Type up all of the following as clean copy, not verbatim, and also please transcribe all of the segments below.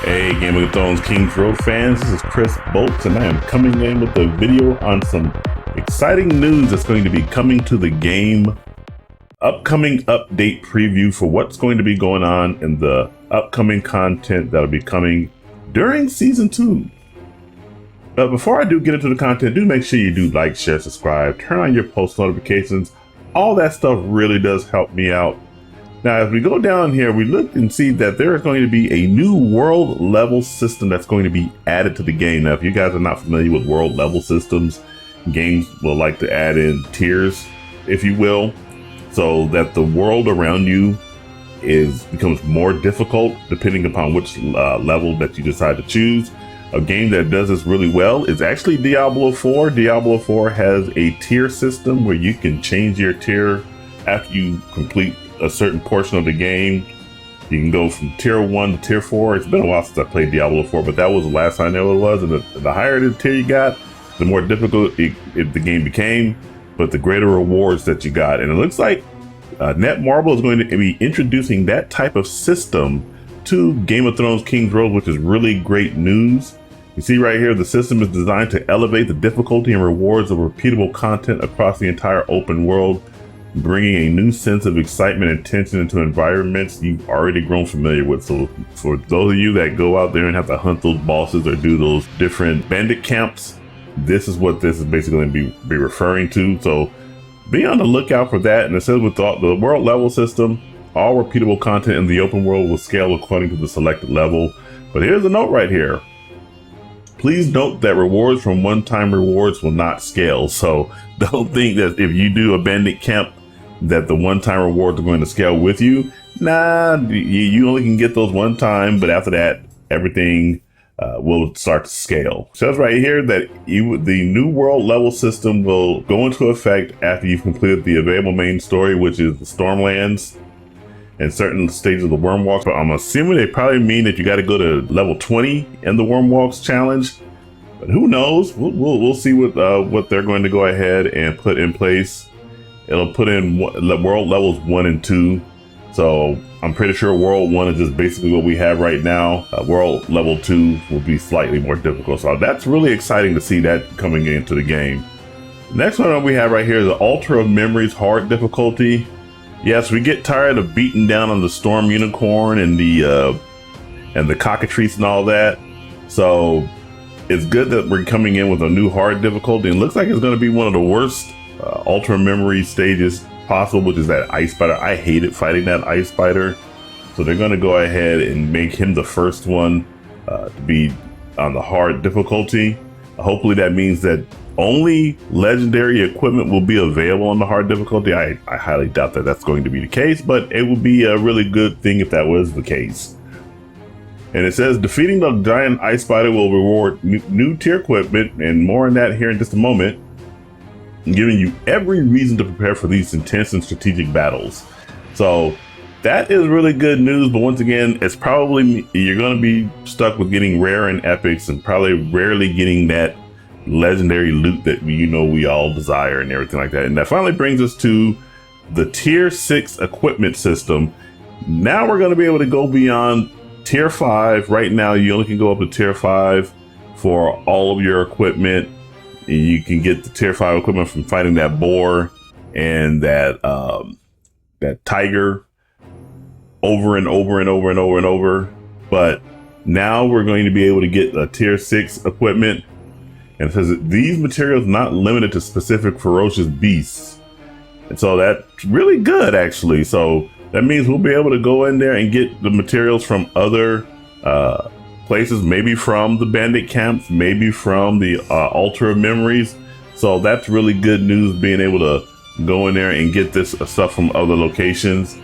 Hey, Game of Thrones Kingsroad fans, this is Chris Bolts, and I am coming in with a video on some exciting news that's going to be coming to the game. Upcoming update preview for what's going to be going on in the upcoming content that'll be coming during Season 2. But before I do get into the content, do make sure you do like, share, subscribe, turn on your post notifications. All that stuff really does help me out. Now, as we go down here, we look and see that there is going to be a new world level system that's going to be added to the game. Now, if you guys are not familiar with world level systems, games will like to add in tiers, if you will, so that the world around you becomes more difficult depending upon which level that you decide to choose. A game that does this really well is actually Diablo 4. Diablo 4 has a tier system where you can change your tier after you complete a certain portion of the game. You can go from tier 1 to tier 4. It's been a while since I played Diablo 4, but that was the last time I know it was. And the higher the tier you got, the more difficult the game became, but the greater rewards that you got. And it looks like Netmarble is going to be introducing that type of system to Game of Thrones Kingsroad, which is really great news. You see right here, the system is designed to elevate the difficulty and rewards of repeatable content across the entire open world, bringing a new sense of excitement and tension into environments you've already grown familiar with. So for those of you that go out there and have to hunt those bosses or do those different bandit camps, this is what this is basically going to be referring to. So be on the lookout for that. And it says with the world level system, all repeatable content in the open world will scale according to the selected level. But here's a note right here. Please note that rewards from one-time rewards will not scale. So don't think that if you do a bandit camp that the one-time rewards are going to scale with you. Nah, you only can get those one time, but after that, everything will start to scale. It says right here that the new world level system will go into effect after you've completed the available main story, which is the Stormlands and certain stages of the Wormwalks. But I'm assuming they probably mean that you got to go to level 20 in the Wormwalks challenge. But who knows? We'll see what they're going to go ahead and put in place. It'll put in world levels 1 and 2. So I'm pretty sure world 1 is just basically what we have right now. World level 2 will be slightly more difficult. So that's really exciting to see that coming into the game. The next one we have right here is the Altar of Memories hard difficulty. Yes, we get tired of beating down on the Storm Unicorn and the cockatrice and all that. So it's good that we're coming in with a new hard difficulty. It looks like it's going to be one of the worst Altar of Memory stages possible, which is that ice spider. I hated fighting that ice spider. So they're going to go ahead and make him the first one to be on the hard difficulty. Hopefully that means that only legendary equipment will be available on the hard difficulty. I highly doubt that that's going to be the case, but it would be a really good thing if that was the case. And it says defeating the giant ice spider will reward new tier equipment, and more on that here in just a moment, giving you every reason to prepare for these intense and strategic battles. So that is really good news, but once again, it's probably you're going to be stuck with getting rare and epics and probably rarely getting that legendary loot that we all desire and everything like that. And that finally brings us to the tier 6 equipment system. Now we're going to be able to go beyond tier 5. Right now you only can go up to tier 5 for all of your equipment. You can get the tier 5 equipment from fighting that boar and that tiger over and over and over and over and over. But now we're going to be able to get a tier 6 equipment. And it says that these materials are not limited to specific ferocious beasts. And so that's really good, actually. So that means we'll be able to go in there and get the materials from other places, maybe from the bandit camps, maybe from the Altar of Memories. So that's really good news, being able to go in there and get this stuff from other locations.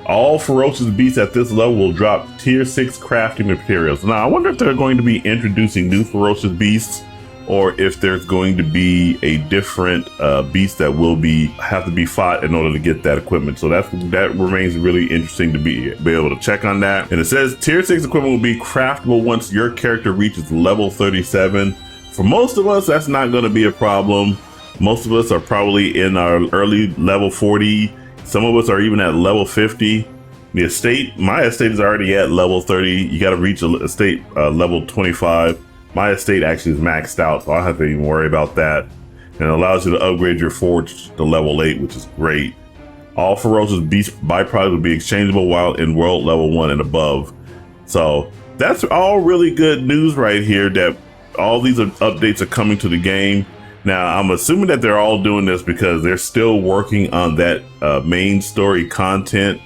All ferocious beasts at this level will drop tier 6 crafting materials. Now, I wonder if they're going to be introducing new ferocious beasts, or if there's going to be a different beast that will have to be fought in order to get that equipment. So that remains really interesting to be able to check on that. And it says tier 6 equipment will be craftable once your character reaches level 37. For most of us, that's not going to be a problem. Most of us are probably in our early level 40. Some of us are even at level 50. The estate, my estate is already at level 30. You got to reach a estate level 25. My estate actually is maxed out, so I don't have to even worry about that. And it allows you to upgrade your forge to level 8, which is great. All ferocious beast byproducts will be exchangeable while in world level 1 and above. So that's all really good news right here, that all these updates are coming to the game. Now, I'm assuming that they're all doing this because they're still working on that main story content.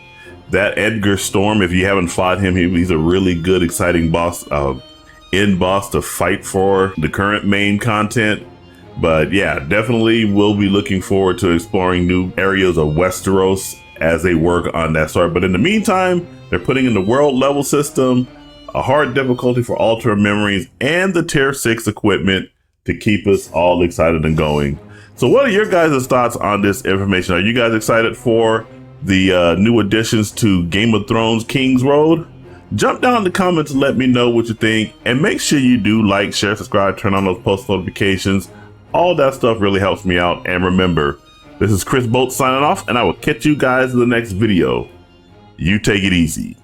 That Edgar Storm, if you haven't fought him, he's a really good, exciting boss, end boss to fight for the current main content. But yeah, definitely will be looking forward to exploring new areas of Westeros as they work on that story. But in the meantime, they're putting in the world level system, a hard difficulty for Altar Memories, and the tier 6 equipment to keep us all excited and going. So what are your guys' thoughts on this information? Are you guys excited for the new additions to Game of Thrones Kingsroad? Jump down in the comments and let me know what you think. And make sure you do like, share, subscribe, turn on those post notifications. All that stuff really helps me out. And remember, this is Chris Bolt signing off, and I will catch you guys in the next video. You take it easy.